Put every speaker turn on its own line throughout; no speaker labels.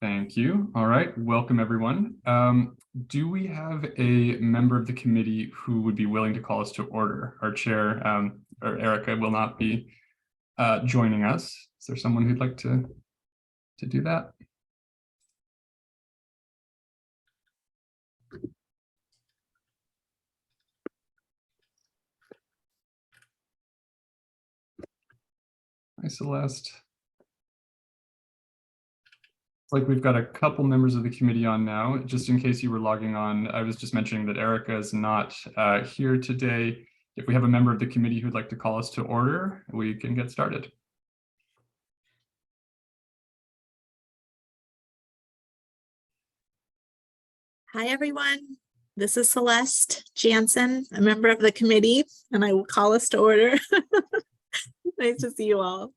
Thank you. All right, welcome everyone. Do we have a member of the committee who would be willing to call us to order? Our chair, or Erica, will not be joining us. Is there someone who'd like to do that? Hi, Celeste. Like we've got a couple members of the committee on now. Just in case you were logging on, I was just mentioning that Erica is not here today. If we have a member of the committee who'd like to call us to order, we can get started.
Hi, everyone. This is Celeste Jansen, a member of the committee, and I will call us to order. Nice to see you all.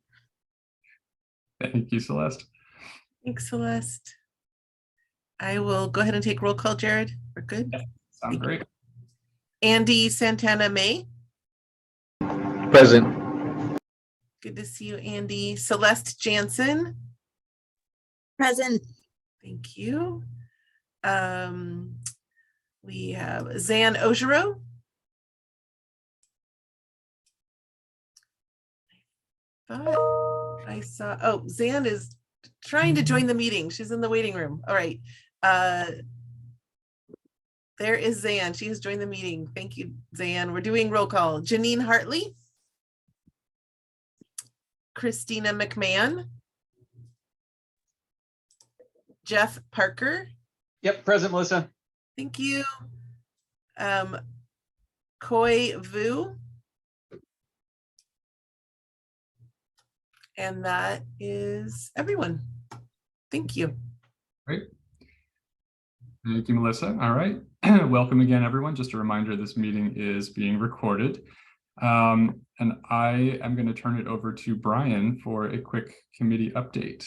Thank you, Celeste.
Thanks, Celeste. I will go ahead and take roll call, Jared. We're good.
Yeah, sounds great.
Andy Santana May.
Present.
Good to see you, Andy. Celeste Jansen.
Present.
Thank you. We have Zan Ojiro. I saw, oh, Zan is trying to join the meeting. She's in the waiting room. All right. There is Zan. She has joined the meeting. Thank you, Zan. We're doing roll call. Janine Hartley. Christina McMahon. Jeff Parker.
Yep, present, Melissa.
Thank you. Koi Vu. And that is everyone. Thank you.
Great. Thank you, Melissa. All right. Welcome again, everyone. Just a reminder, this meeting is being recorded. And I am going to turn it over to Brian for a quick committee update.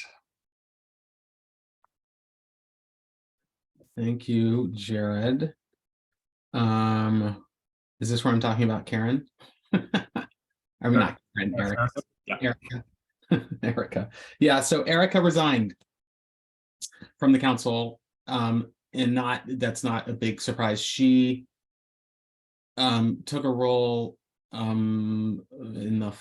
Thank you, Jared. Is this where I'm talking about Karen? I mean, not Karen, Erica.
Yeah.
Erica. Erica. Yeah, so Erica resigned from the council. And that's not a big surprise. She took a role in the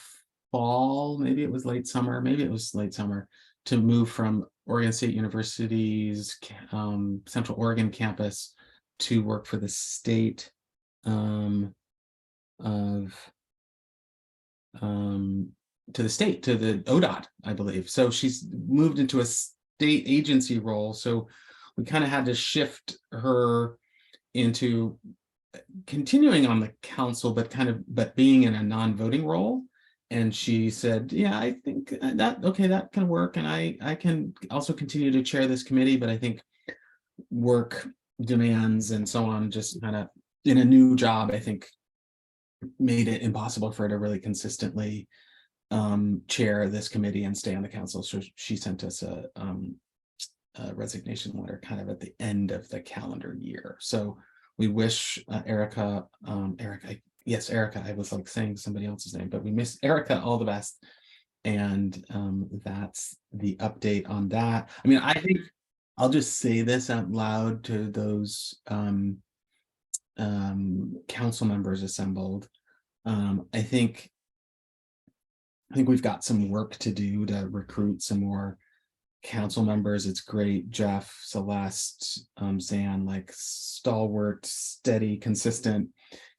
fall, maybe it was late summer, to move from Oregon State University's Central Oregon campus to work for the state to the ODOT, I believe. So she's moved into a state agency role. So we kind of had to shift her into continuing on the council, but being in a non-voting role. And she said, yeah, I think that can work. And I can also continue to chair this committee, but I think work demands and so on, just kind of in a new job, I think made it impossible for her to really consistently chair this committee and stay on the council. So she sent us a resignation letter kind of at the end of the calendar year. So we wish Erica, yes, Erica, I was like saying somebody else's name, but we miss Erica all the best. And that's the update on that. I mean, I think I'll just say this out loud to those council members assembled. I think we've got some work to do to recruit some more council members. It's great, Jeff, Celeste, Zan, like stalwart, steady, consistent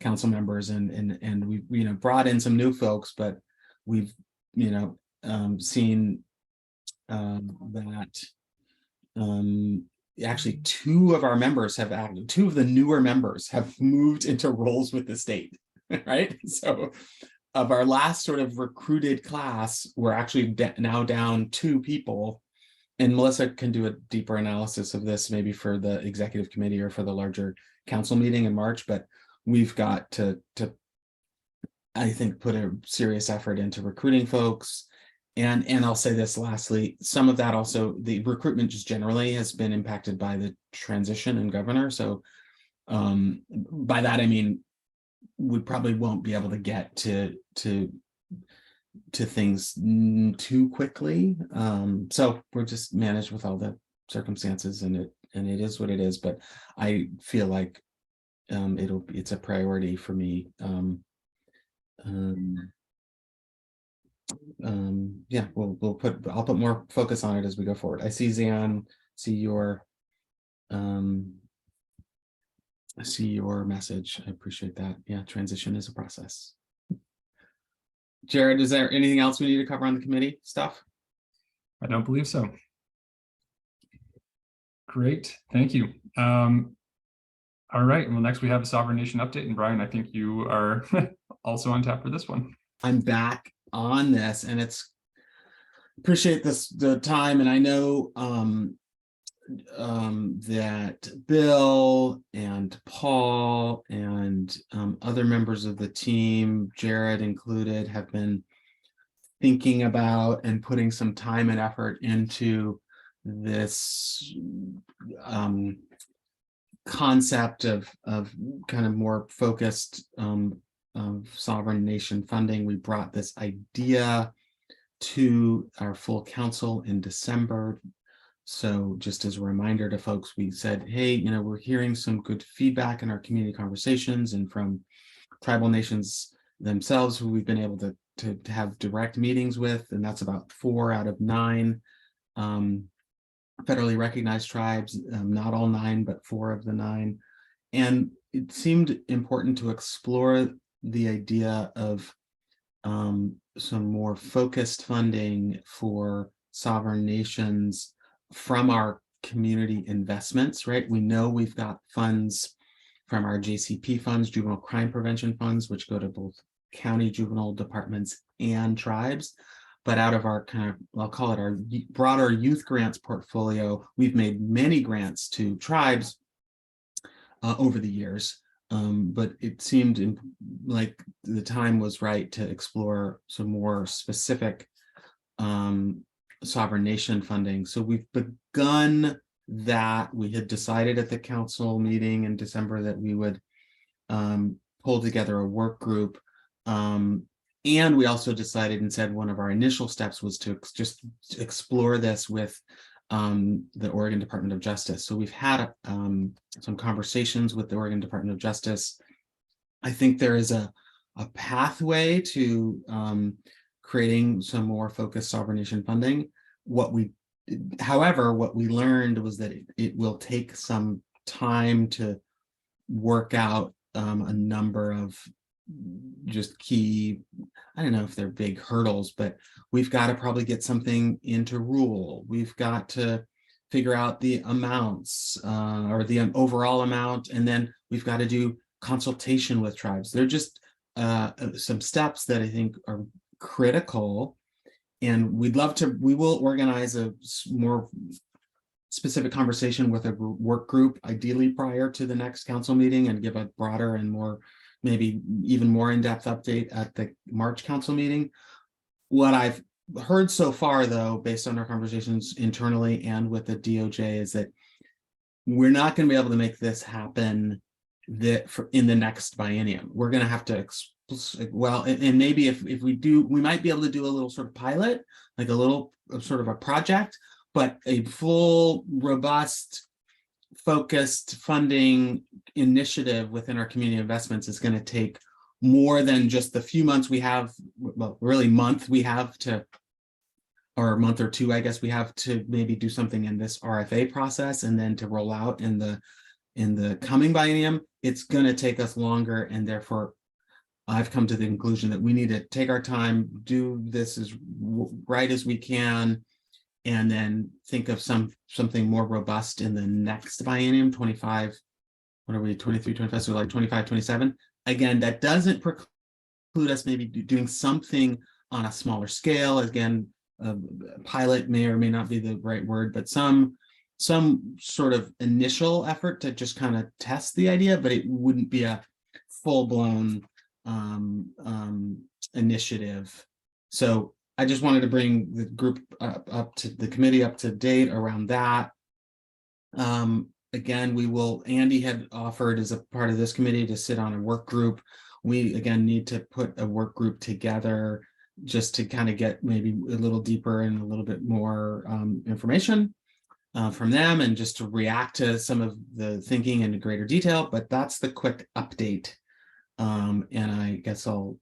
council members, and we brought in some new folks, but we've seen that actually two of the newer members have moved into roles with the state, right? So of our last sort of recruited class, we're actually now down 2 people. And Melissa can do a deeper analysis of this, maybe for the executive committee or for the larger council meeting in March. But we've got to I think, put a serious effort into recruiting folks. And I'll say this lastly, some of that also, the recruitment just generally has been impacted by the transition in governor. So by that, I mean, we probably won't be able to get to things too quickly. So we're just managed with all the circumstances, and it is what it is. But I feel like it's a priority for me. Yeah, I'll put more focus on it as we go forward. I see Zan, see your message. I appreciate that. Yeah, transition is a process. Jared, is there anything else we need to cover on the committee stuff?
I don't believe so. Great, thank you. All right, well, next we have a Sovereign Nation update, and Brian, I think you are also on tap for this one.
I'm back on this, and appreciate the time, and I know that Bill and Paul and other members of the team, Jared included, have been thinking about and putting some time and effort into this concept of kind of more focused sovereign nation funding. We brought this idea to our full council in December. So just as a reminder to folks, we said, hey, we're hearing some good feedback in our community conversations and from tribal nations themselves who we've been able to have direct meetings with, and that's about 4 out of 9 federally recognized tribes, not all 9, but 4 of the 9. And it seemed important to explore the idea of some more focused funding for sovereign nations from our community investments, right? We know we've got funds from our JCP funds, juvenile crime prevention funds, which go to both county juvenile departments and tribes. But out of our kind of, I'll call it our broader youth grants portfolio, we've made many grants to tribes over the years. But it seemed like the time was right to explore some more specific sovereign nation funding. So we've begun that. We had decided at the council meeting in December that we would pull together a work group. And we also decided and said one of our initial steps was to just explore this with the Oregon Department of Justice. So we've had some conversations with the Oregon Department of Justice. I think there is a pathway to creating some more focused sovereign nation funding. However, what we learned was that it will take some time to work out a number of just key, I don't know if they're big hurdles, but we've got to probably get something into rule. We've got to figure out the amounts or the overall amount, and then we've got to do consultation with tribes. They're just some steps that I think are critical, and we will organize a more specific conversation with a work group, ideally prior to the next council meeting, and give a broader and more, maybe even more in-depth update at the March council meeting. What I've heard so far, though, based on our conversations internally and with the DOJ, is that we're not going to be able to make this happen in the next biennium. We're going to have to, and maybe if we do, we might be able to do a little sort of pilot, like a little sort of a project, but a full, robust, focused funding initiative within our community investments is going to take more than just the few months we have, well, really month we have to, or a month or two, I guess we have to maybe do something in this RFA process, and then to roll out in the coming biennium. It's going to take us longer, and therefore I've come to the conclusion that we need to take our time, do this as right as we can, and then think of something more robust in the next biennium, 25, what are we, 23, 25, so like 25, 27. Again, that doesn't preclude us maybe doing something on a smaller scale. Again, pilot may or may not be the right word, but some sort of initial effort to just kind of test the idea, but it wouldn't be a full-blown initiative. So I just wanted to bring the group up to the committee up to date around that. Again, Andy had offered as a part of this committee to sit on a work group. We again need to put a work group together just to kind of get maybe a little deeper and a little bit more information. from them and just to react to some of the thinking in greater detail, but that's the quick update. And I guess I'll,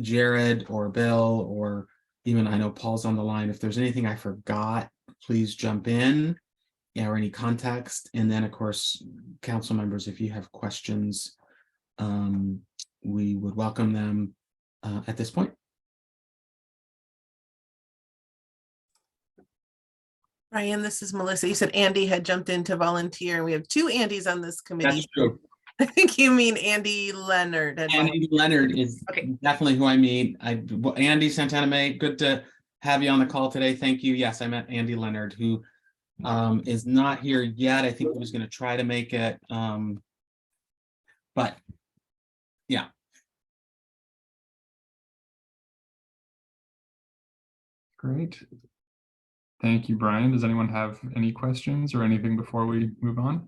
Jared or Bill, or even I know Paul's on the line. If there's anything I forgot, please jump in, or any context. And then of course, council members, if you have questions, we would welcome them at this point.
Brian, this is Melissa. You said Andy had jumped in to volunteer, and we have two Andys on this committee.
That's true.
I think you mean Andy Leonard.
Andy Leonard is definitely who I mean. Andy Santana May, good to have you on the call today. Thank you. Yes, I met Andy Leonard, who is not here yet. I think he was going to try to make it, but yeah.
Great. Thank you, Brian. Does anyone have any questions or anything before we move on?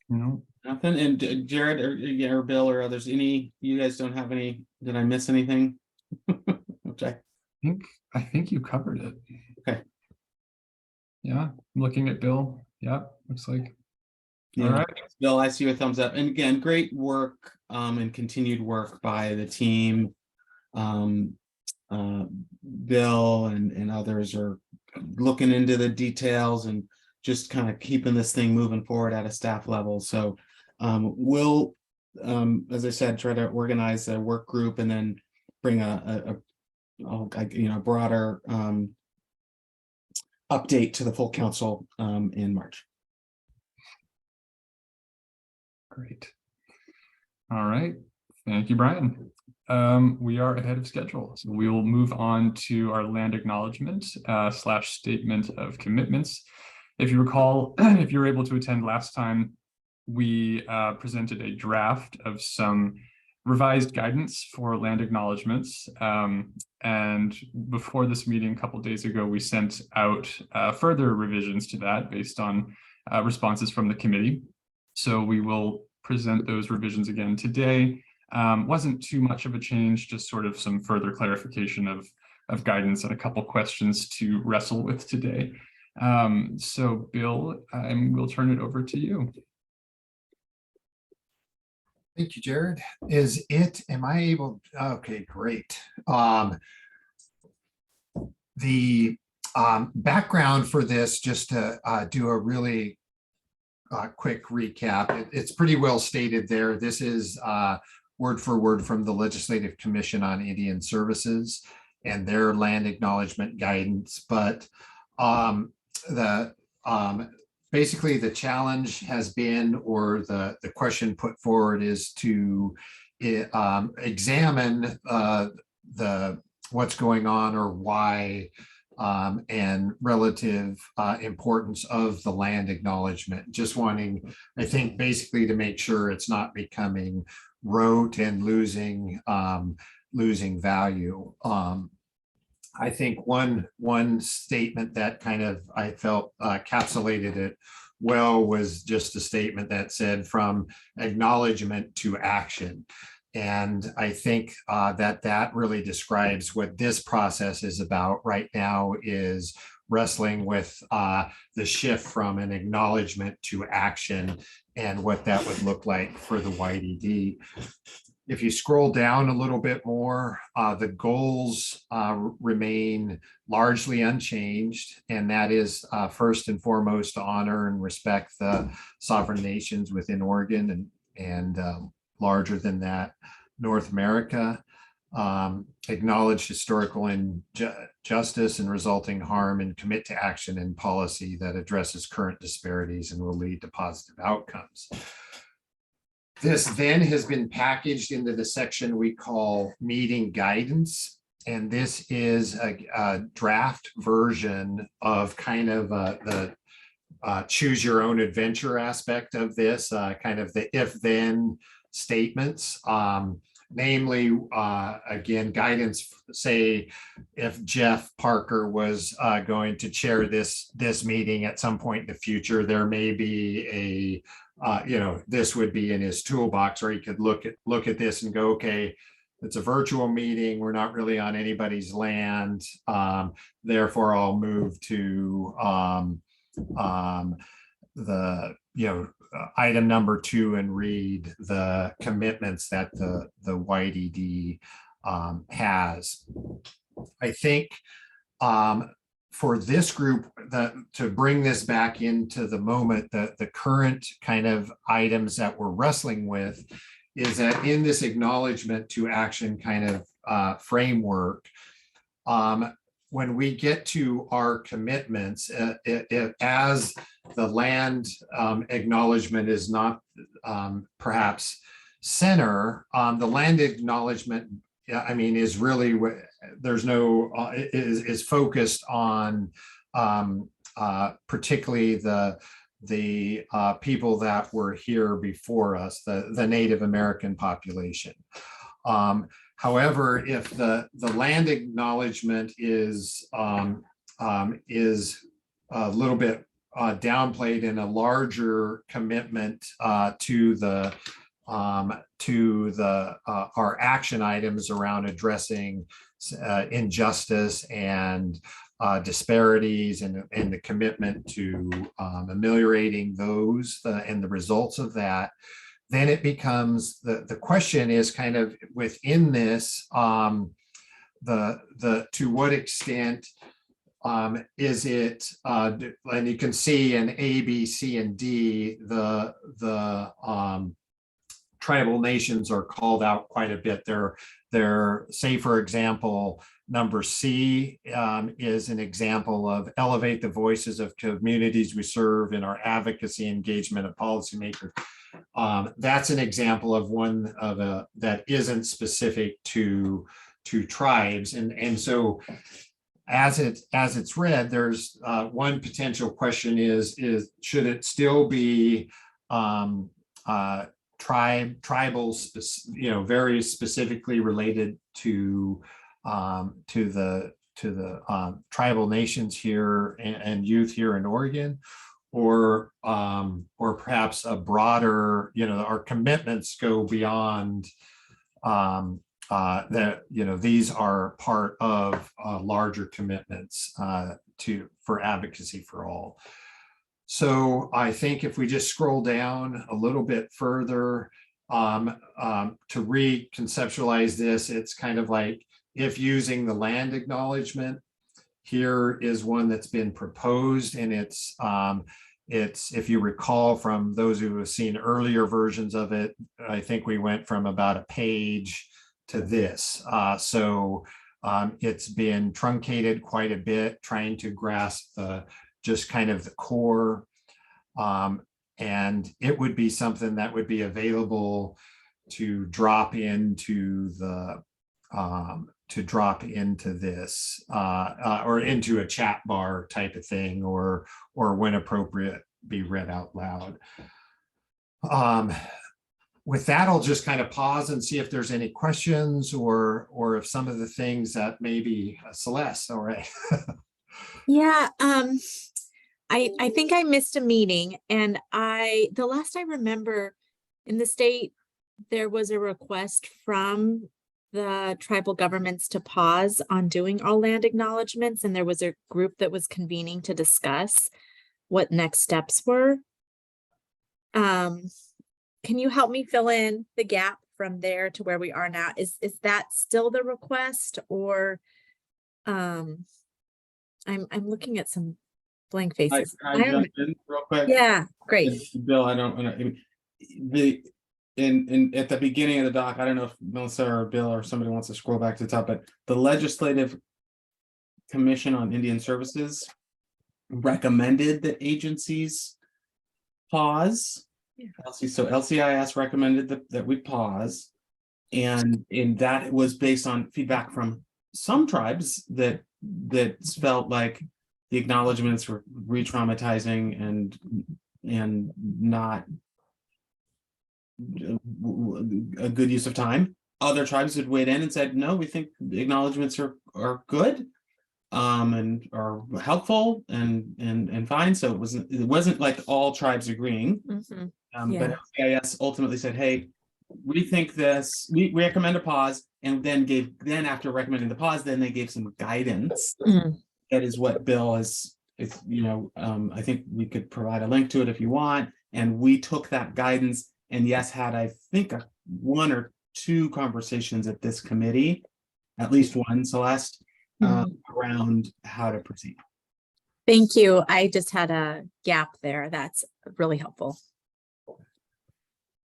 No.
Nothing. And Jared or Bill or others, you guys don't have any, did I miss anything? Okay.
I think you covered it.
Okay.
Yeah, I'm looking at Bill. Yeah, looks like.
Yeah.
All right.
Bill, I see a thumbs up. And again, great work and continued work by the team. Bill and others are looking into the details and just kind of keeping this thing moving forward at a staff level. So we'll, as I said, try to organize a work group and then bring a broader update to the full council in March.
Great. All right. Thank you, Brian. We are ahead of schedule, so we will move on to our land acknowledgement / statement of commitments. If you recall, if you were able to attend last time, we presented a draft of some revised guidance for land acknowledgements. And before this meeting, a couple of days ago, we sent out further revisions to that based on responses from the committee. So we will present those revisions again today. Wasn't too much of a change, just sort of some further clarification of guidance and a couple questions to wrestle with today. So Bill, we'll turn it over to you.
Thank you, Jared. Am I able? Okay, great. The background for this, just to do a really quick recap, it's pretty well stated there. This is word for word from the Legislative Commission on Indian Services and their land acknowledgement guidance. But basically the challenge has been, or the question put forward is to examine what's going on or why and relative importance of the land acknowledgement. Just wanting, I think, basically to make sure it's not becoming rote and losing value. I think one statement that kind of I felt encapsulated it well was just a statement that said from acknowledgement to action. And I think that really describes what this process is about right now, is wrestling with the shift from an acknowledgement to action and what that would look like for the YDD. If you scroll down a little bit more, the goals remain largely unchanged, and that is first and foremost to honor and respect the sovereign nations within Oregon and larger than that, North America, acknowledge historical injustice and resulting harm, and commit to action and policy that addresses current disparities and will lead to positive outcomes. This then has been packaged into the section we call meeting guidance. And this is a draft version of kind of the choose your own adventure aspect of this, kind of the if-then statements. Namely, again, guidance, say if Jeff Parker was going to chair this meeting at some point in the future, there may be a this would be in his toolbox, or he could look at this and go, okay, it's a virtual meeting. We're not really on anybody's land. Therefore, I'll move to the, item number 2 and read the commitments that the YDD has. I think for this group, to bring this back into the moment, the current kind of items that we're wrestling with is that in this acknowledgement to action kind of framework, when we get to our commitments, as the land acknowledgement is not perhaps center, the land acknowledgement, I mean, is really, there's no, is focused on particularly the people that were here before us, the Native American population. However, if the land acknowledgement is a little bit downplayed in a larger commitment to our action items around addressing injustice and disparities and the commitment to ameliorating those and the results of that, then it becomes the question is kind of within this, to what extent is it, and you can see in A, B, C, and D, the tribal nations are called out quite a bit. They're, say, for example, number C is an example of elevate the voices of communities we serve in our advocacy engagement of policymakers. That's an example of one of that isn't specific to tribes, and so as it's read, there's one potential question is should it still be tribal, very specifically related to the tribal nations here and youth here in Oregon, or perhaps a broader, our commitments go beyond that, these are part of larger commitments for advocacy for all. So I think if we just scroll down a little bit further to reconceptualize this, it's kind of like if using the land acknowledgement, here is one that's been proposed, and it's if you recall from those who have seen earlier versions of it, I think we went from about a page to this. So it's been truncated quite a bit, trying to grasp just kind of the core. And it would be something that would be available to drop into this or into a chat bar type of thing, or when appropriate, be read out loud. With that, I'll just kind of pause and see if there's any questions or if some of the things that maybe Celeste, all right.
Yeah, I think I missed a meeting, and the last I remember in the state, there was a request from the tribal governments to pause on doing all land acknowledgements, and there was a group that was convening to discuss what next steps were. Can you help me fill in the gap from there to where we are now? Is that still the request, or I'm looking at some blank faces.
I jump in real quick.
Yeah, great.
Bill, I don't want to. In at the beginning of the doc, I don't know if Melissa or Bill or somebody wants to scroll back to the top, but the Legislative Commission on Indian Services recommended that agencies pause.
Yeah.
So LCIS recommended that we pause, and that was based on feedback from some tribes that felt like the acknowledgements were re-traumatizing and not a good use of time. Other tribes had weighed in and said, no, we think the acknowledgements are good and are helpful and fine. So it wasn't like all tribes agreeing.
Mm-hmm.
But LCIS ultimately said, hey, we think this, we recommend a pause. and then after recommending the pause, then they gave some guidance.
Mm.
That is what Bill is, I think we could provide a link to it if you want. And we took that guidance and yes, had, I think, one or two conversations at this committee, at least one, Celeste, around how to proceed.
Thank you. I just had a gap there. That's really helpful.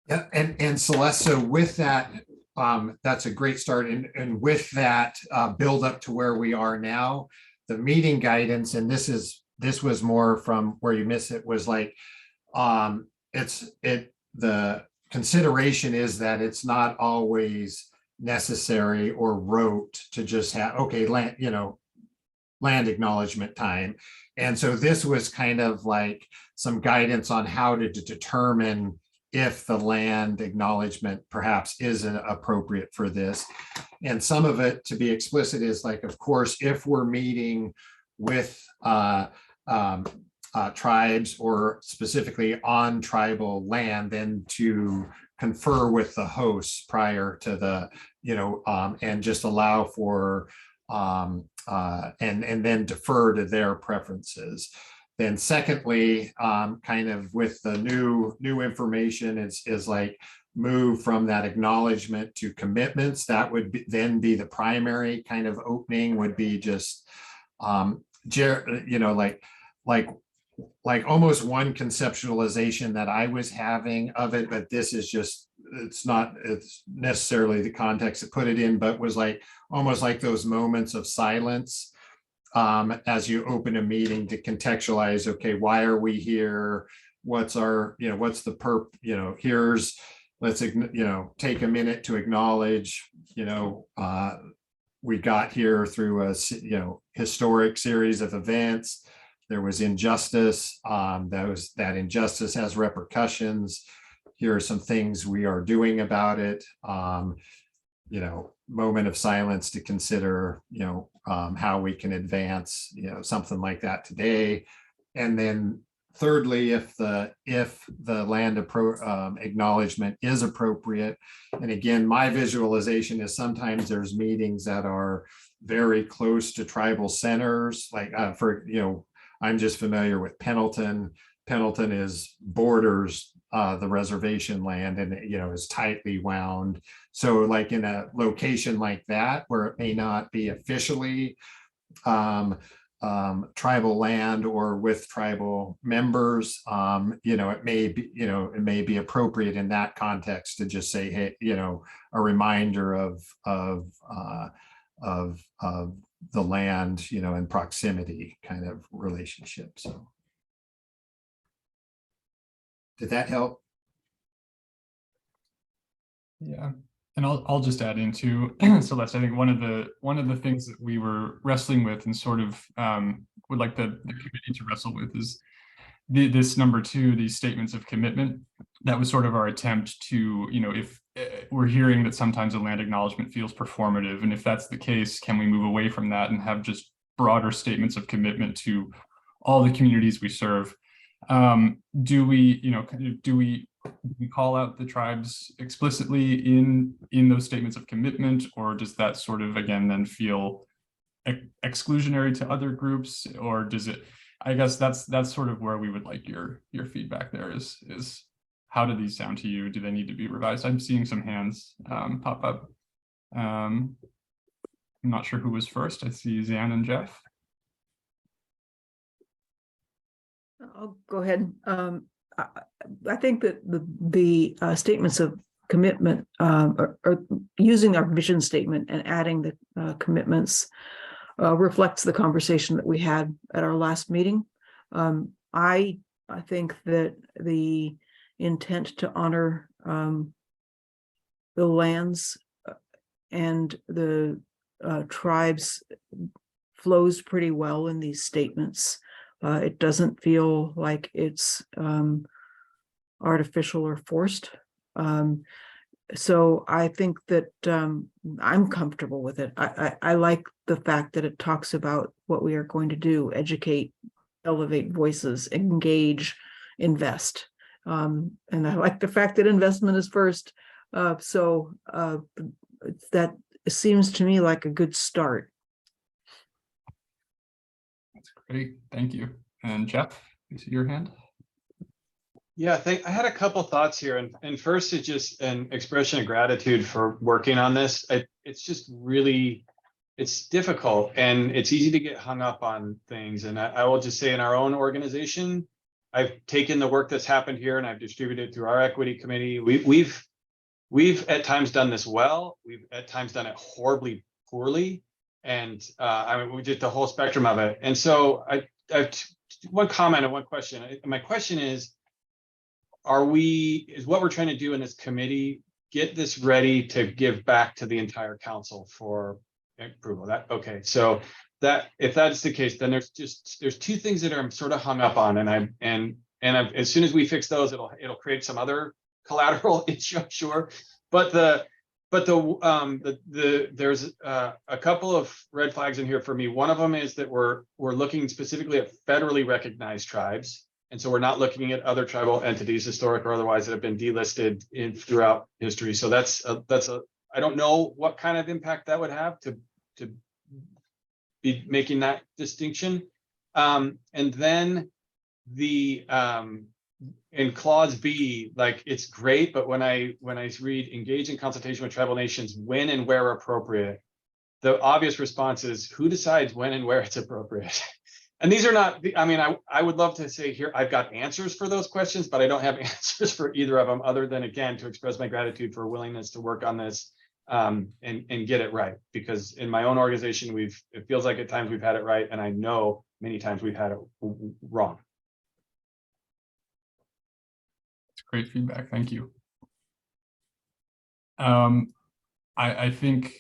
Yeah, and Celeste, so with that, that's a great start. And with that build up to where we are now, the meeting guidance, and this was more from where you miss it, was like, the consideration is that it's not always necessary or rote to just have, okay, land acknowledgement time. And so this was kind of like some guidance on how to determine if the land acknowledgement perhaps isn't appropriate for this. And some of it, to be explicit, is like, of course, if we're meeting with tribes or specifically on tribal land, then to confer with the hosts prior to the, and just allow for and then defer to their preferences. Then secondly, kind of with the new information is like move from that acknowledgement to commitments. That would then be the primary kind of opening, would be just, like almost one conceptualization that I was having of it, but this is just, it's necessarily the context to put it in, but was like almost like those moments of silence as you open a meeting to contextualize, okay, why are we here? What's our, what's the here's, let's, take a minute to acknowledge, we got here through a, historic series of events. There was injustice. That injustice has repercussions. Here are some things we are doing about it. Moment of silence to consider, how we can advance, something like that today. And then thirdly, if the land acknowledgement is appropriate, and again, my visualization is sometimes there's meetings that are very close to tribal centers, like I'm just familiar with Pendleton. Pendleton is borders the reservation land and is tightly wound. So like in a location like that, where it may not be officially tribal land or with tribal members, it may be appropriate in that context to just say, hey, a reminder of the land, and proximity kind of relationship. So did that help?
Yeah, and I'll just add into Celeste. I think one of the things that we were wrestling with and sort of would like the committee to wrestle with is this number 2, these statements of commitment. That was sort of our attempt to, if we're hearing that sometimes a land acknowledgement feels performative, and if that's the case, can we move away from that and have just broader statements of commitment to all the communities we serve? Do we call out the tribes explicitly in those statements of commitment, or does that sort of again then feel exclusionary to other groups, or does it? I guess that's sort of where we would like your feedback there is how do these sound to you? Do they need to be revised? I'm seeing some hands pop up. I'm not sure who was first. I see Zan and Jeff.
I'll go ahead. I think that the statements of commitment or using our vision statement and adding the commitments reflects the conversation that we had at our last meeting. I think that the intent to honor the lands and the tribes flows pretty well in these statements. It doesn't feel like it's artificial or forced. So I think that I'm comfortable with it. I like the fact that it talks about what we are going to do: educate, elevate voices, engage, invest. And I like the fact that investment is first. So that seems to me like a good start.
That's great. Thank you. And Jeff, you see your hand?
Yeah, I had a couple thoughts here, and first it's just an expression of gratitude for working on this. It's just really, it's difficult and it's easy to get hung up on things. And I will just say in our own organization, I've taken the work that's happened here and I've distributed it through our equity committee. We've at times done this well. We've at times done it horribly poorly. And I mean, we did the whole spectrum of it. And so I have one comment and one question. My question is what we're trying to do in this committee, get this ready to give back to the entire council for approval? Okay, so that if that's the case, then there's two things that I'm sort of hung up on, and as soon as we fix those, it'll create some other collateral issue, I'm sure. But there's a couple of red flags in here for me. One of them is that we're looking specifically at federally recognized tribes. And so we're not looking at other tribal entities, historic or otherwise, that have been delisted throughout history. So I don't know what kind of impact that would have to be making that distinction. And then in clause B, like, it's great, but when I read engage in consultation with tribal nations when and where appropriate, the obvious response is who decides when and where it's appropriate? And these are not, I mean, I would love to say here, I've got answers for those questions, but I don't have answers for either of them, other than, again, to express my gratitude for willingness to work on this and get it right. Because in my own organization, it feels like at times we've had it right, and I know many times we've had it wrong.
That's great feedback. Thank you. I think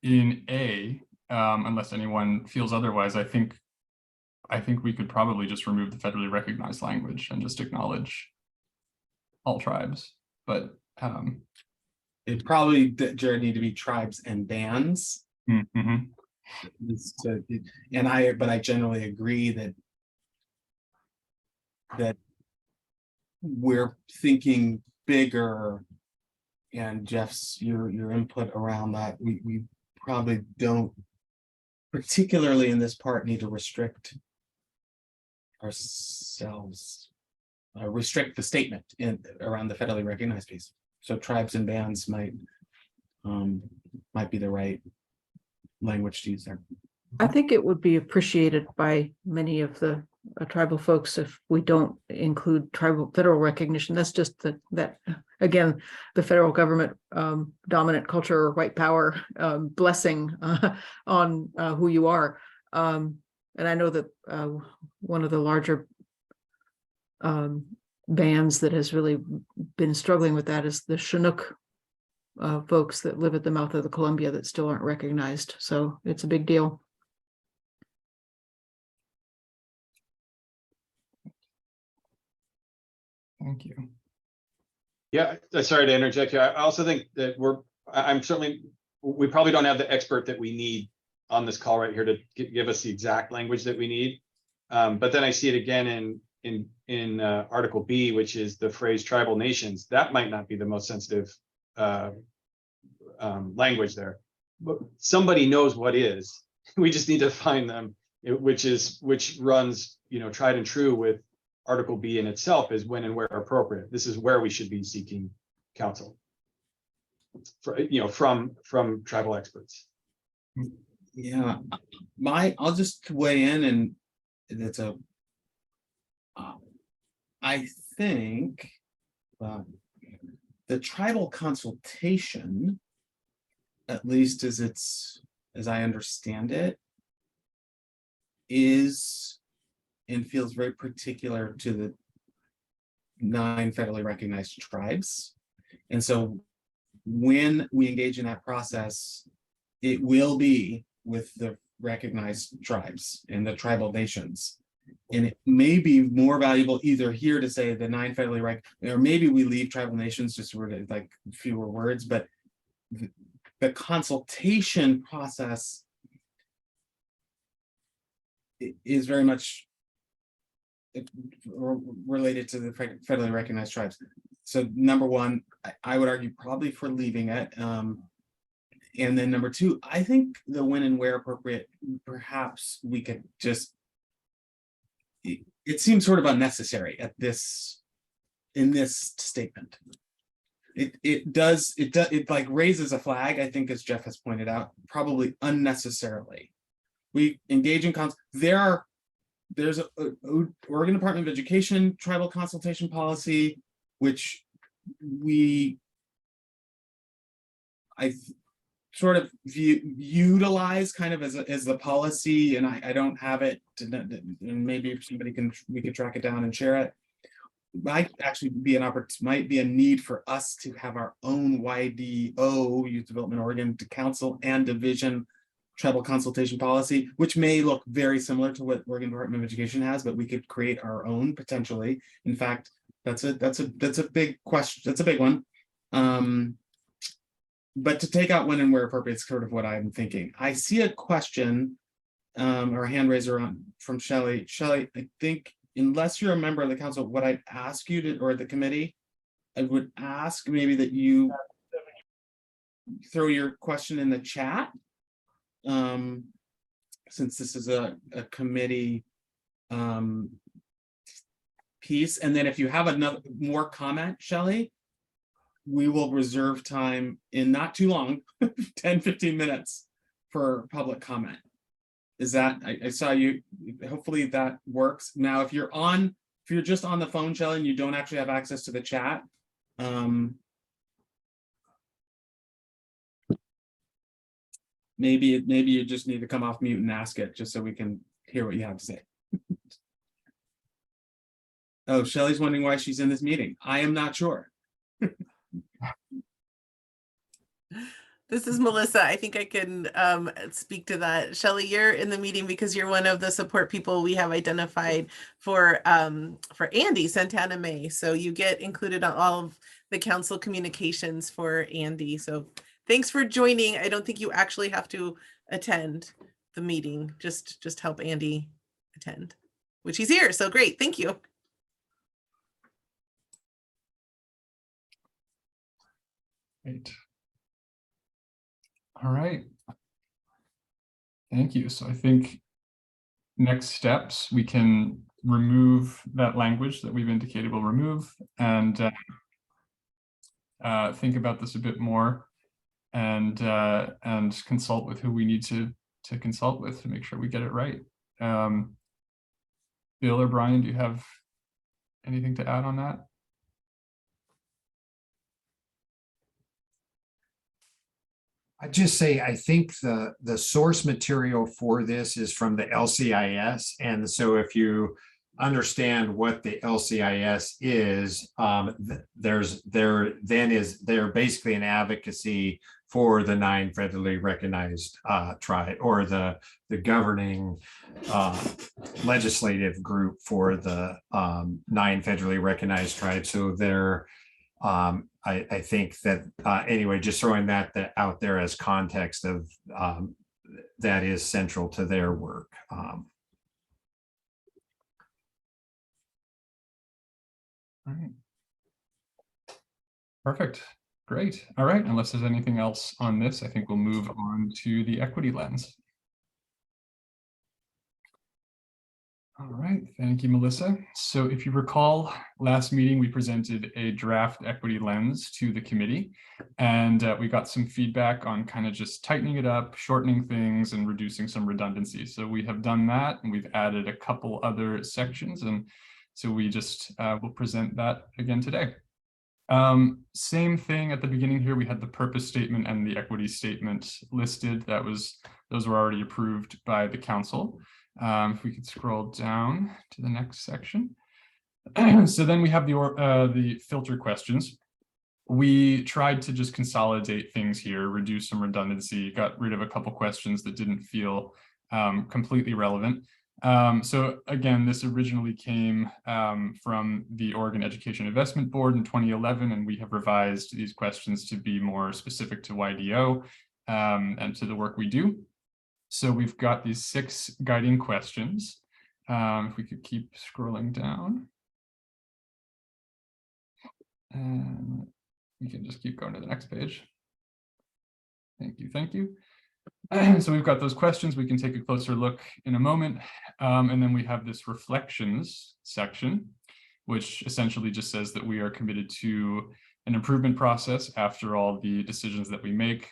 in A, unless anyone feels otherwise, I think we could probably just remove the federally recognized language and just acknowledge all tribes. But
It probably, Jared, need to be tribes and bands.
mm-hmm.
But I generally agree that we're thinking bigger, and Jeff's your input around that. We probably don't, particularly in this part, need to restrict ourselves, restrict the statement around the federally recognized piece. So tribes and bands might be the right language to use there.
I think it would be appreciated by many of the tribal folks if we don't include federal recognition. That's just that again, the federal government dominant culture or white power blessing on who you are. And I know that one of the larger bands that has really been struggling with that is the Chinook folks that live at the mouth of the Columbia that still aren't recognized. So it's a big deal.
Thank you.
Yeah, sorry to interject here. I also think that we probably don't have the expert that we need on this call right here to give us the exact language that we need. But then I see it again in Article B, which is the phrase tribal nations. That might not be the most sensitive language there, but somebody knows what is. We just need to find them, which runs, tried and true with Article B in itself, is when and where appropriate. This is where we should be seeking counsel, from tribal experts.
Yeah, I'll just weigh in, and it's I think the tribal consultation, at least as I understand it, is and feels very particular to the 9 federally recognized tribes. And so when we engage in that process, it will be with the recognized tribes and the tribal nations. And it may be more valuable either here to say the 9 federally or maybe we leave tribal nations just sort of like fewer words, but the consultation process is very much related to the federally recognized tribes. So number one, I would argue probably for leaving it. And then number two, I think the when and where appropriate, perhaps we could just, it seems sort of unnecessary at this, in this statement. It like raises a flag, I think, as Jeff has pointed out, probably unnecessarily. We engage in there's a Oregon Department of Education tribal consultation policy, which I sort of utilize kind of as the policy, and I don't have it, and maybe if we could track it down and share it. Might actually be might be a need for us to have our own YDO, Youth Development Oregon Council and Division tribal consultation policy, which may look very similar to what Oregon Department of Education has, but we could create our own potentially. In fact, that's a big question. That's a big one. But to take out when and where appropriate is sort of what I'm thinking. I see a question or a hand raiser from Shelley. Shelley, I think unless you're a member of the council, what I'd ask you to, or the committee, I would ask maybe that you throw your question in the chat. Since this is a committee piece, and then if you have more comment, Shelley, we will reserve time in not too long, 10-15 minutes for public comment. Is that, I saw you, hopefully that works. Now, if you're just on the phone, Shelley, and you don't actually have access to the chat, maybe you just need to come off mute and ask it just so we can hear what you have to say. Oh, Shelley's wondering why she's in this meeting. I am not sure.
This is Melissa. I think I can speak to that. Shelley, you're in the meeting because you're one of the support people we have identified for Andy Santana May. So you get included on all of the council communications for Andy. So thanks for joining. I don't think you actually have to attend the meeting. Just help Andy attend, which he's here. So great. Thank you.
Great. All right. Thank you. So I think next steps, we can remove that language that we've indicated we'll remove, and think about this a bit more, and consult with who we need to consult with to make sure we get it right. Bill or Brian, do you have anything to add on that?
I just say, I think the source material for this is from the LCIS. And so if you understand what the LCIS is, they're basically an advocacy for the 9 federally recognized tribe, or the governing legislative group for the 9 federally recognized tribes. So they're I think that anyway, just throwing that out there as context of that is central to their work.
All right. Perfect. Great. All right. Unless there's anything else on this, I think we'll move on to the equity lens. All right, thank you, Melissa. So if you recall, last meeting, we presented a draft equity lens to the committee, and we got some feedback on kind of just tightening it up, shortening things, and reducing some redundancy. So we have done that, and we've added a couple other sections, and so we just will present that again today. Same thing at the beginning here, we had the purpose statement and the equity statement listed. Those were already approved by the council. If we could scroll down to the next section. So then we have the filter questions. We tried to just consolidate things here, reduce some redundancy, got rid of a couple questions that didn't feel completely relevant. So again, this originally came from the Oregon Education Investment Board in 2011, and we have revised these questions to be more specific to YDO and to the work we do. So we've got these 6 guiding questions. If we could keep scrolling down. And we can just keep going to the next page. Thank you. Thank you. So we've got those questions. We can take a closer look in a moment. And then we have this reflections section, which essentially just says that we are committed to an improvement process after all the decisions that we make.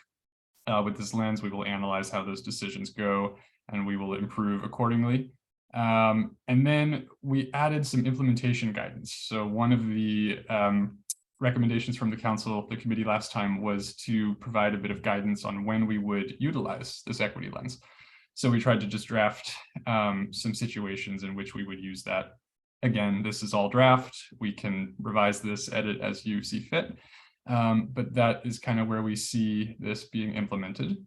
With this lens, we will analyze how those decisions go, and we will improve accordingly. And then we added some implementation guidance. So one of the recommendations from the council, the committee last time, was to provide a bit of guidance on when we would utilize this equity lens. So we tried to just draft some situations in which we would use that. Again, this is all draft. We can revise this, edit as you see fit. But that is kind of where we see this being implemented.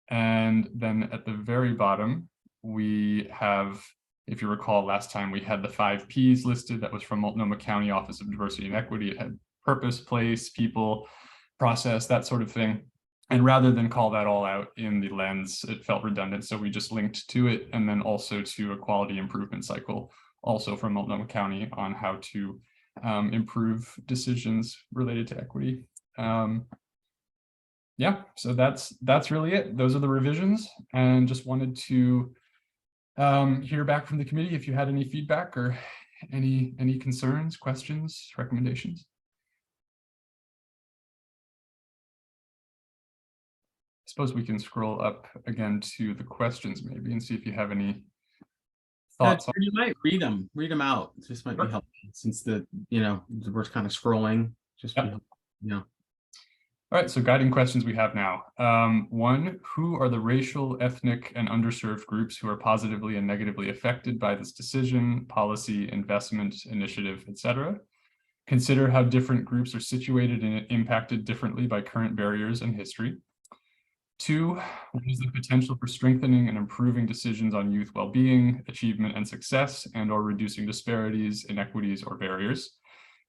And then at the very bottom, we have, if you recall, last time we had the 5 Ps listed. That was from Multnomah County Office of Diversity and Equity. It had purpose, place, people, process, that sort of thing. And rather than call that all out in the lens, it felt redundant. So we just linked to it, and then also to a quality improvement cycle, also from Multnomah County, on how to improve decisions related to equity. Yeah, so that's really it. Those are the revisions, and just wanted to hear back from the committee if you had any feedback or any concerns, questions, recommendations. I suppose we can scroll up again to the questions maybe and see if you have any thoughts.
You might read them out. This might be helpful, since we're kind of scrolling. Just
Yep. All right, so guiding questions we have now. 1, who are the racial, ethnic, and underserved groups who are positively and negatively affected by this decision, policy, investment, initiative, etc.? Consider how different groups are situated and impacted differently by current barriers and history. 2, what is the potential for strengthening and improving decisions on youth well-being, achievement and success, and/or reducing disparities, inequities, or barriers?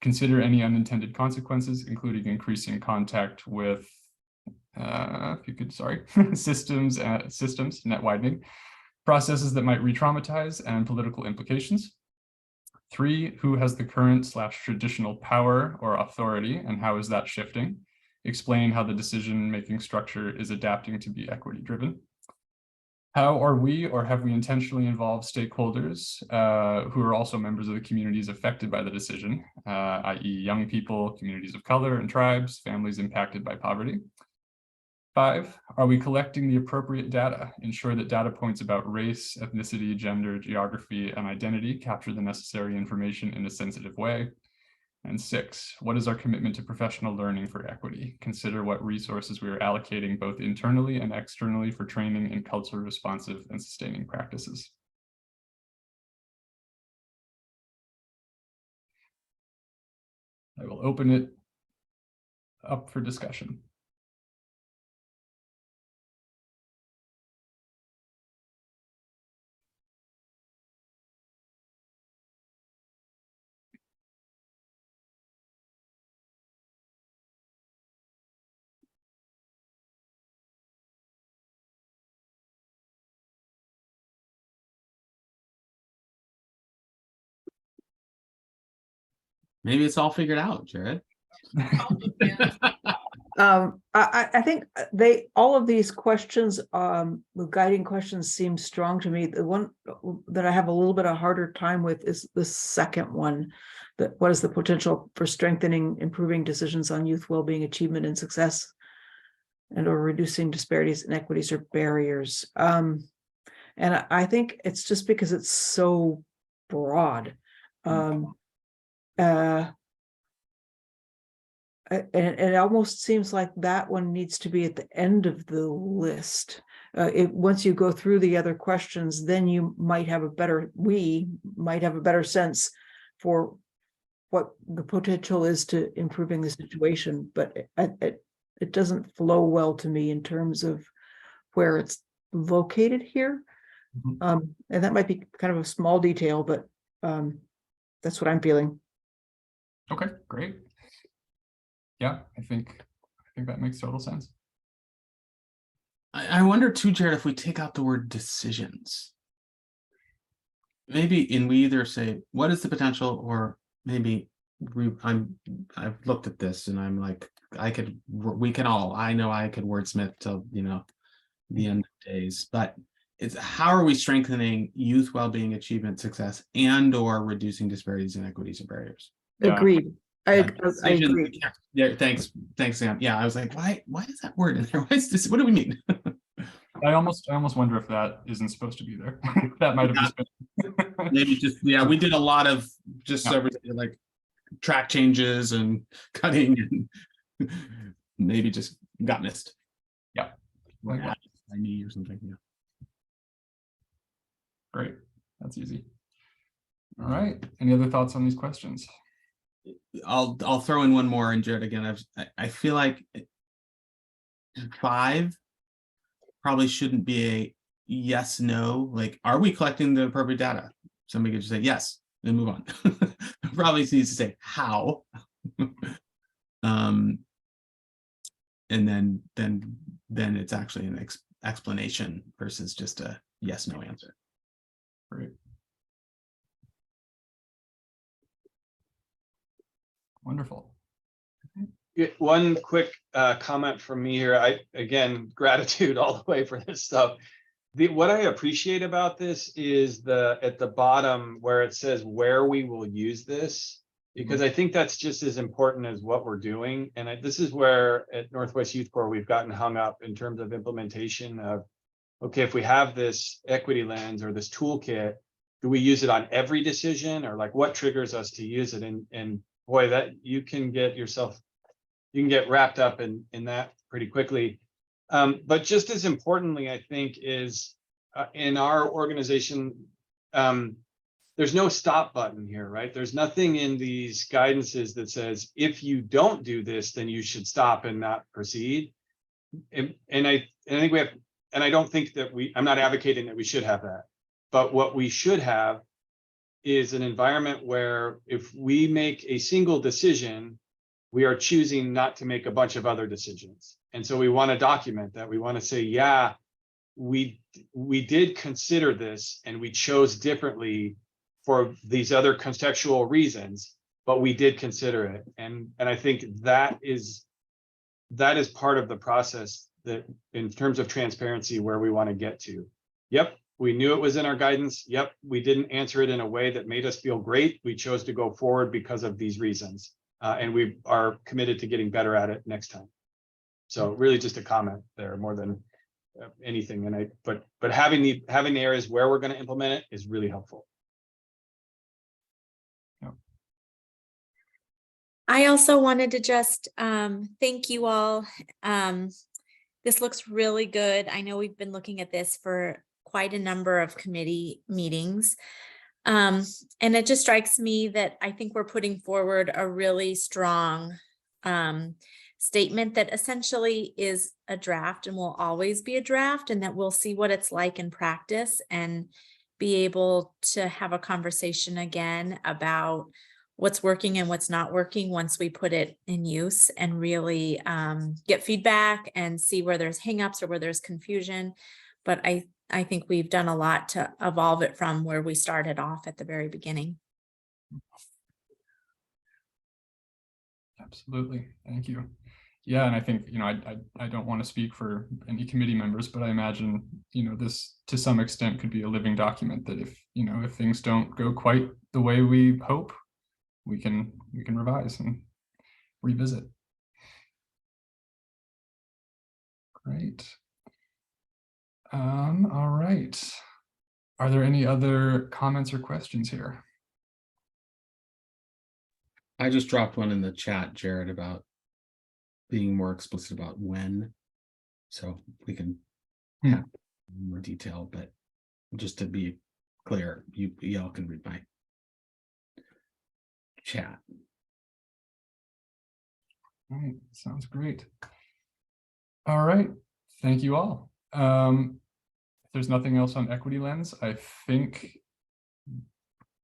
Consider any unintended consequences, including increasing contact with, systems, net widening, processes that might re-traumatize, and political implications. 3, who has the current/traditional power or authority, and how is that shifting? Explain how the decision-making structure is adapting to be equity-driven. How are we, or have we intentionally involved stakeholders who are also members of the communities affected by the decision, i.e. young people, communities of color and tribes, families impacted by poverty? 5, are we collecting the appropriate data? Ensure that data points about race, ethnicity, gender, geography, and identity capture the necessary information in a sensitive way. And 6, what is our commitment to professional learning for equity? Consider what resources we are allocating both internally and externally for training in culturally responsive and sustaining practices. I will open it up for discussion.
Maybe it's all figured out, Jared.
I think all of these questions, the guiding questions, seem strong to me. The one that I have a little bit of harder time with is the second one. That what is the potential for strengthening, improving decisions on youth well-being, achievement, and success, and/or reducing disparities, inequities, or barriers. And I think it's just because it's so broad. And it almost seems like that one needs to be at the end of the list. Once you go through the other questions, then we might have a better sense for what the potential is to improving the situation. But it doesn't flow well to me in terms of where it's located here. And that might be kind of a small detail, but that's what I'm feeling.
Okay, great. Yeah, I think that makes total sense.
I wonder too, Jared, if we take out the word decisions, maybe we either say what is the potential, or maybe I've looked at this and I'm like, I know I could wordsmith till, the end of days, but it's how are we strengthening youth well-being, achievement, success, and or reducing disparities, inequities, and barriers?
Yeah.
Agreed. I agree.
Yeah, thanks, Sam. Yeah, I was like, why is that word in there? Why is this? What do we mean?
I almost wonder if that isn't supposed to be there. That might have just been.
Maybe just, yeah, we did a lot of just everything like track changes and cutting and maybe just got missed.
Yeah.
Or added by me or something. Yeah.
Great. That's easy. All right. Any other thoughts on these questions?
I'll throw in one more, and Jared, again, I feel like 5 probably shouldn't be a yes, no, like, are we collecting the appropriate data? Somebody could just say yes, then move on. Probably needs to say how. And then it's actually an explanation versus just a yes, no answer.
Great. Wonderful.
One quick comment from me here. Again, gratitude all the way for this stuff. What I appreciate about this is at the bottom where it says where we will use this, because I think that's just as important as what we're doing. And this is where at Northwest Youth Corps we've gotten hung up in terms of implementation of, okay, if we have this equity lens or this toolkit, do we use it on every decision, or like what triggers us to use it? And boy, that you can get wrapped up in that pretty quickly. But just as importantly, I think is in our organization, there's no stop button here, right? There's nothing in these guidances that says, if you don't do this, then you should stop and not proceed. And I think we have, and I don't think that I'm not advocating that we should have that, but what we should have is an environment where if we make a single decision, we are choosing not to make a bunch of other decisions. And so we want to document that. We want to say, yeah, we did consider this and we chose differently for these other contextual reasons, but we did consider it. And I think that is part of the process that in terms of transparency where we want to get to. Yep, we knew it was in our guidance. Yep, we didn't answer it in a way that made us feel great. We chose to go forward because of these reasons. And we are committed to getting better at it next time. So really just a comment there more than anything. But having the areas where we're going to implement it is really helpful.
I also wanted to just thank you all. This looks really good. I know we've been looking at this for quite a number of committee meetings. And it just strikes me that I think we're putting forward a really strong statement that essentially is a draft and will always be a draft, and that we'll see what it's like in practice and be able to have a conversation again about what's working and what's not working once we put it in use, and really get feedback and see where there's hangups or where there's confusion. But I think we've done a lot to evolve it from where we started off at the very beginning.
Absolutely. Thank you. Yeah, and I think, I don't want to speak for any committee members, but I imagine, this to some extent could be a living document that if things don't go quite the way we hope, we can revise and revisit. Great. All right. Are there any other comments or questions here?
I just dropped one in the chat, Jared, about being more explicit about when, so we can have more detail, but just to be clear, y'all can read my chat.
All right, sounds great. All right, thank you all. If there's nothing else on Equity Lens, I think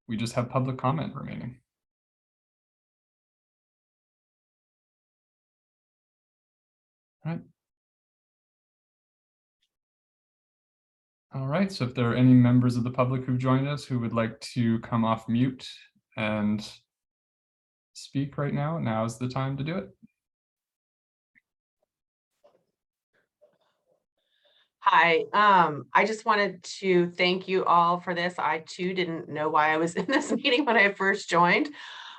we just have public comment remaining. All right, so if there are any members of the public who've joined us who would like to come off mute and speak right now, now's the time to do it.
Hi, I just wanted to thank you all for this. I too didn't know why I was in this meeting when I first joined.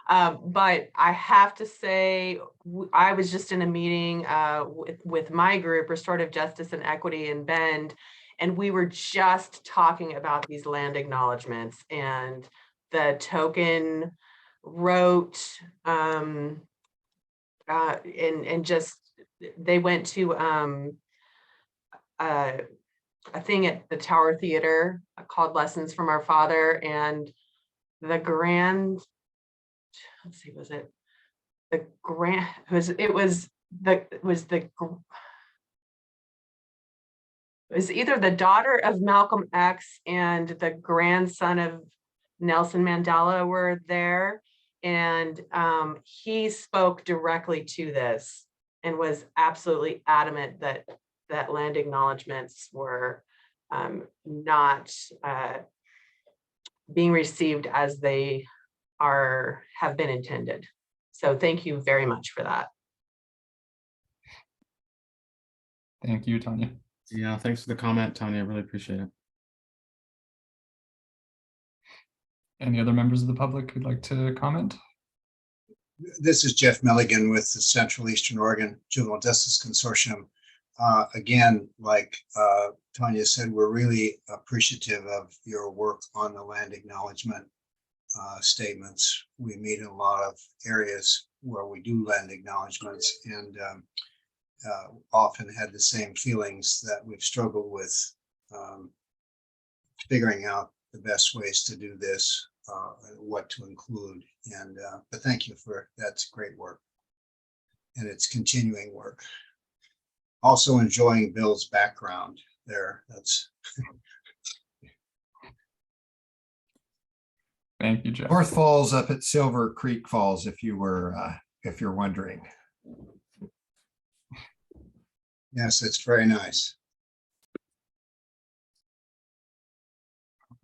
But I have to say, I was just in a meeting with my group, Restorative Justice and Equity in Bend, and we were just talking about these land acknowledgements, and the token wrote and just they went to a thing at the Tower Theater called Lessons from Our Father, and the grand, let's see, was it the grand, it was either the daughter of Malcolm X and the grandson of Nelson Mandela were there, and he spoke directly to this and was absolutely adamant that land acknowledgements were not being received as they have been intended. So thank you very much for that.
Thank you, Tanya.
Yeah, thanks for the comment, Tanya. I really appreciate it.
Any other members of the public who'd like to comment?
This is Jeff Milligan with the Central Eastern Oregon Juvenile Justice Consortium. Again, like Tanya said, we're really appreciative of your work on the land acknowledgement statements. We meet in a lot of areas where we do land acknowledgements, and often had the same feelings that we've struggled with figuring out the best ways to do this, what to include. And but thank you for that's great work, and it's continuing work. Also enjoying Bill's background there. That's
Thank you, Jeff.
North Falls up at Silver Creek Falls, if you're wondering.
yes, it's very nice.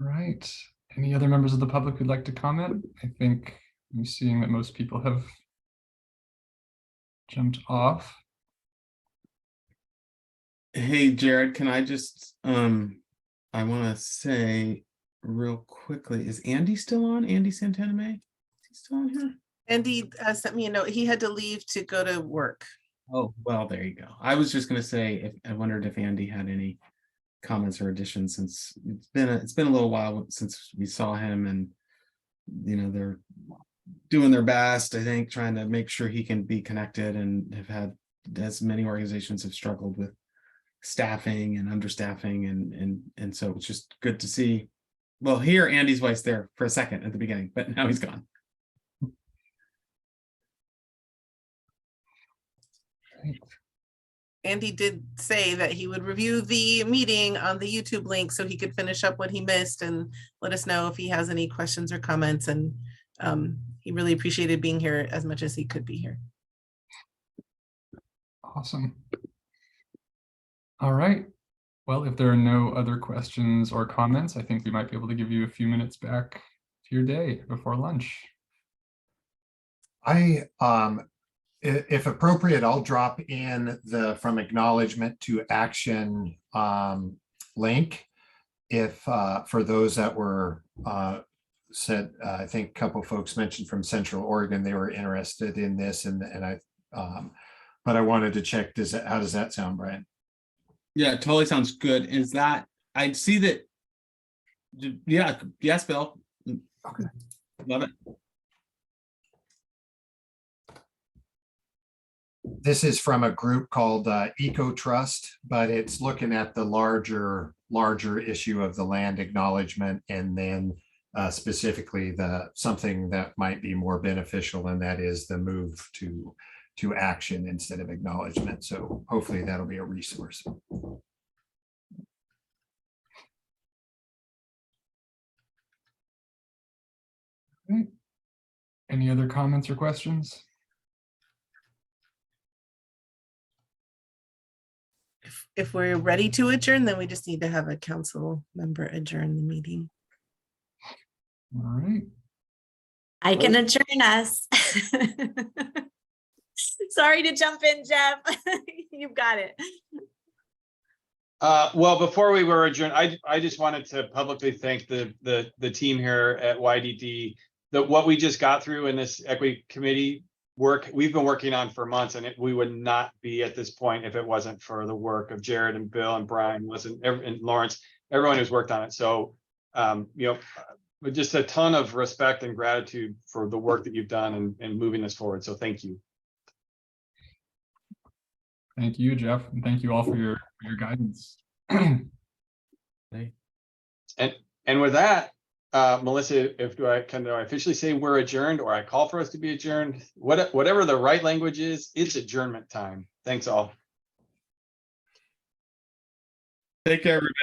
All right. Any other members of the public who'd like to comment? I think I'm seeing that most people have jumped off.
Hey, Jared, can I just, I want to say real quickly, is Andy still on? Andy Santana May? Is he still on here?
Andy sent me a note. He had to leave to go to work.
Oh, well, there you go. I was just going to say, I wondered if Andy had any comments or additions, since it's been a little while since we saw him, and they're doing their best, I think, trying to make sure he can be connected, and have had, as many organizations have struggled with staffing and understaffing, and so it's just good to see, well, hear Andy's voice there for a second at the beginning, but now he's gone.
Andy did say that he would review the meeting on the YouTube link so he could finish up what he missed and let us know if he has any questions or comments. And he really appreciated being here as much as he could be here.
Awesome. All right. Well, if there are no other questions or comments, I think we might be able to give you a few minutes back to your day before lunch.
If appropriate, I'll drop in the from acknowledgement to action link. If for those that were said, I think a couple folks mentioned from Central Oregon, they were interested in this, and I but I wanted to check, how does that sound, Brian?
Yeah, it totally sounds good. Is that, I see that, yeah, yes, Bill.
Okay.
Love it.
This is from a group called Eco Trust, but it's looking at the larger issue of the land acknowledgement, and then specifically something that might be more beneficial, and that is the move to action instead of acknowledgement. So hopefully that'll be a resource.
Okay. Any other comments or questions?
If we're ready to adjourn, then we just need to have a council member adjourn the meeting.
All right.
I can adjourn us. Sorry to jump in, Jeff. You've got it.
Well, before we were adjourned, I just wanted to publicly thank the team here at YDD that what we just got through in this equity committee work, we've been working on for months, and we would not be at this point if it wasn't for the work of Jared and Bill and Brian, and Lawrence, everyone who's worked on it. So, with just a ton of respect and gratitude for the work that you've done and moving this forward. So thank you.
Thank you, Jeff, and thank you all for your guidance.
And with that, Melissa, do I officially say we're adjourned, or I call for us to be adjourned? Whatever the right language is, it's adjournment time. Thanks all.
Take care, everybody.